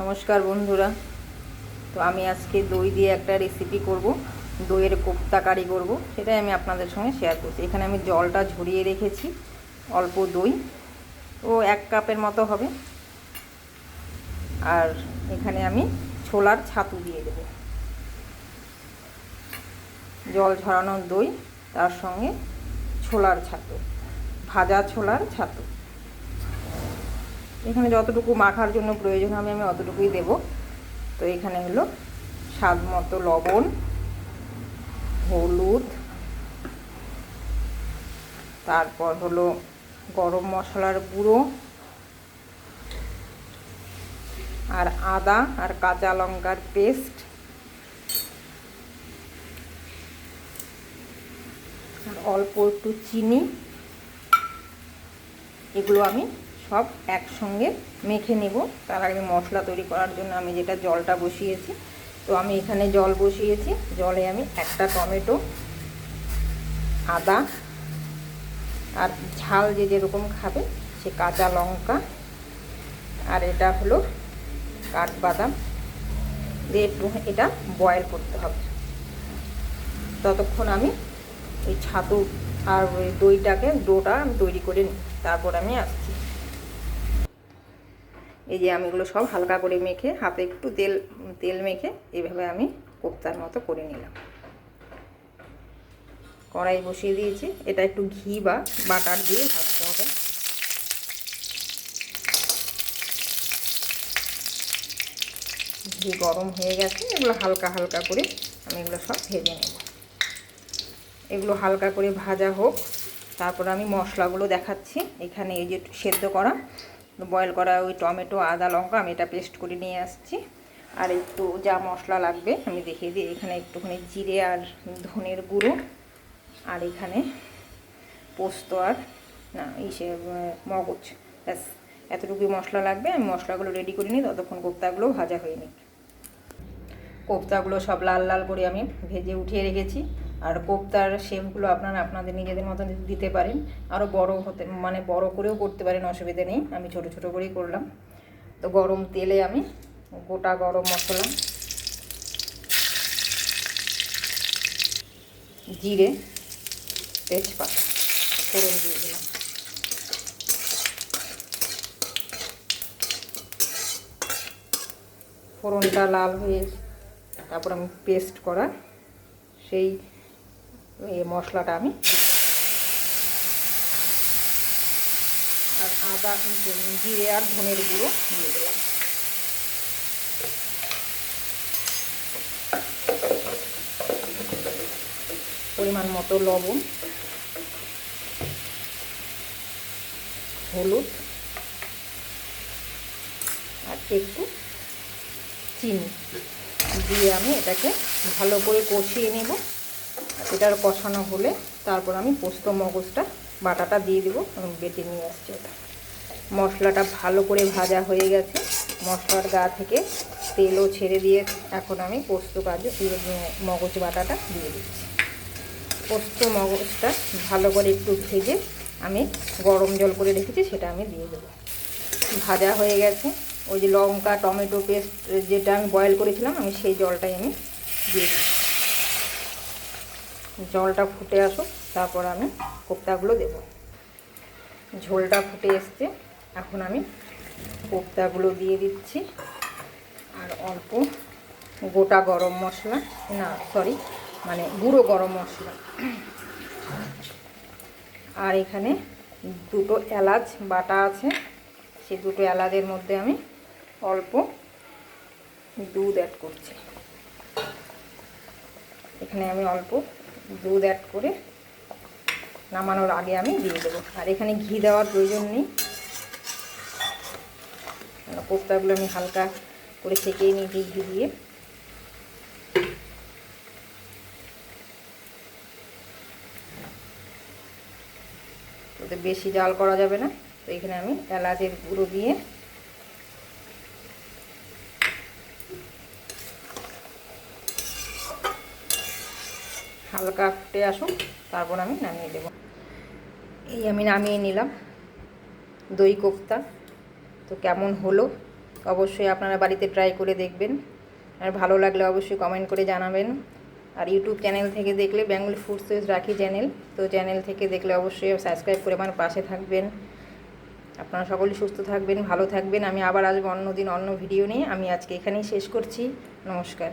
নমস্কার বন্ধুরা। তো আমি আজকে দই দিয়ে একটা রেসিপি করব, দইয়ের কোপ্তা কারি করব, সেটাই আমি আপনাদের সঙ্গে শেয়ার করছি। এখানে আমি জলটা ঝরিয়ে রেখেছি, অল্প দই ও 1 কাপের মতো হবে। আর এখানে আমি ছোলার ছাতু দিয়ে দেব, জল ঝরানো দই, তার সঙ্গে ছোলার ছাতু, ভাজা ছোলার ছাতু। এখানে যতটুকু মাখার জন্য প্রয়োজন আমি অতটুকুই দেব। তো এখানে হলো স্বাদ মতো লবণ, হলুদ, তারপর হলো গরম মশলার গুঁড়ো, আর আদা আর কাঁচা লঙ্কার পেস্ট, আর অল্প একটু চিনি। এগুলো আমি সব একসঙ্গে মেখে নেব। তার আগে মশলা তৈরি করার জন্য আমি যেটা জলটা বসিয়েছি, তো আমি এখানে জল বসিয়েছি। জলে আমি একটা টমেটো, আদা, আর ঝাল যে যেরকম খাবে সে কাঁচা লঙ্কা, আর এটা হলো কাঠবাদাম দিয়ে একটু এটা বয়েল করতে হবে। ততক্ষণ আমি ওই ছাতু আর ওই দইটাকে ডোটা আমি তৈরি করে নিই, তারপর আমি আসছি। এই যে আমি এগুলো সব হালকা করে মেখে, হাতে একটু তেল মেখে এইভাবে আমি কোপ্তার মতো করে নিলাম। কড়াই বসিয়ে দিয়েছি, এটা একটু ঘি বা বাটার দিয়ে ভাজতে হবে। ঘি গরম হয়ে গেছে, এগুলো হালকা হালকা করে আমি এগুলো সব ভেজে নেব। এগুলো হালকা করে ভাজা হোক, তারপর আমি মশলাগুলো দেখাচ্ছি। এখানে এই যে সেদ্ধ করা বয়েল করা ওই টমেটো, আদা, লঙ্কা আমি এটা পেস্ট করে নিয়ে আসছি। আর একটু যা মশলা লাগবে আমি দেখিয়ে দিই। এখানে একটুখানি জিরে আর ধনের গুঁড়ো, আর এখানে পোস্ত আর না মগজ, ব্যাস এতটুকুই মশলা লাগবে। আমি মশলাগুলো রেডি করে নিই, ততক্ষণ কোপ্তাগুলো ভাজা হয়ে নিই। কোপ্তাগুলো সব লাল লাল করে আমি ভেজে উঠিয়ে রেখেছি। আর কোপ্তার শেপগুলো আপনারা আপনাদের নিজেদের মতন দিতে পারেন, আরও বড় হতে বড় করেও করতে পারেন, অসুবিধে নেই। আমি ছোট ছোট করেই করলাম। তো গরম তেলে আমি গোটা গরম মশলা, জিরে, তেজপাতা ফোড়ন দিয়ে দিলাম। ফোড়নটা লাল হয়ে তারপর আমি পেস্ট করা সেই মশলাটা আমি, আর আদা, জিরে আর ধনের গুঁড়ো দিয়ে দিলাম। পরিমাণ মতো লবণ, হলুদ, আর একটু চিনি দিয়ে আমি এটাকে ভালো করে কষিয়ে নেব। এটার কষানো হলে তারপর আমি পোস্ত মগজটা বাটাটা দিয়ে দেবো। আমি বেটে নিয়ে আসছি ওটা। মশলাটা ভালো করে ভাজা হয়ে গেছে, মশলার গা থেকে তেলও ছেড়ে দিয়ে এখন আমি পোস্ত মগজ বাটাটা দিয়ে দিচ্ছি। পোস্ত মগজটা ভালো করে একটু ভেজে আমি গরম জল করে রেখেছি, সেটা আমি দিয়ে দেবো। ভাজা হয়ে গেছে, ওই যে লঙ্কা টমেটো পেস্ট যেটা আমি বয়েল করেছিলাম, আমি সেই জলটাই আমি দিয়ে দিই। জলটা ফুটে আসুক, তারপর আমি কোপ্তাগুলো দেব। ঝোলটা ফুটে এসছে, এখন আমি কোপ্তাগুলো দিয়ে দিচ্ছি। আর অল্প গোটা গরম মশলা, গুঁড়ো গরম মশলা, আর এখানে 2টো এলাচ বাটা আছে, সেই 2টো এলাচের মধ্যে আমি অল্প দুধ অ্যাড করছি। এখানে আমি অল্প দুধ অ্যাড করে নামানোর আগে আমি দিয়ে দেবো। আর এখানে ঘি দেওয়ার প্রয়োজন নেই, কোপ্তাগুলো আমি হালকা করে সেঁকে নিয়েছি ঘি দিয়ে। ওতে বেশি জাল করা যাবে না, তো এখানে আমি এলাচের গুঁড়ো দিয়ে হালকা ফুটে আসুন, তারপর আমি নামিয়ে দেব। এই আমি নামিয়ে নিলাম দই কোপ্তা। তো কেমন হলো অবশ্যই আপনারা বাড়িতে ট্রাই করে দেখবেন। আর ভালো লাগলে অবশ্যই কমেন্ট করে জানাবেন। আর ইউটিউব চ্যানেল থেকে দেখলে বেঙ্গলি ফুড চয়েস রাখি চ্যানেল, তো চ্যানেল থেকে দেখলে অবশ্যই সাবস্ক্রাইব করে আমার পাশে থাকবেন। আপনারা সকলেই সুস্থ থাকবেন, ভালো থাকবেন। আমি আবার আসবো অন্য দিন অন্য ভিডিও নিয়ে। আমি আজকে এখানেই শেষ করছি। নমস্কার।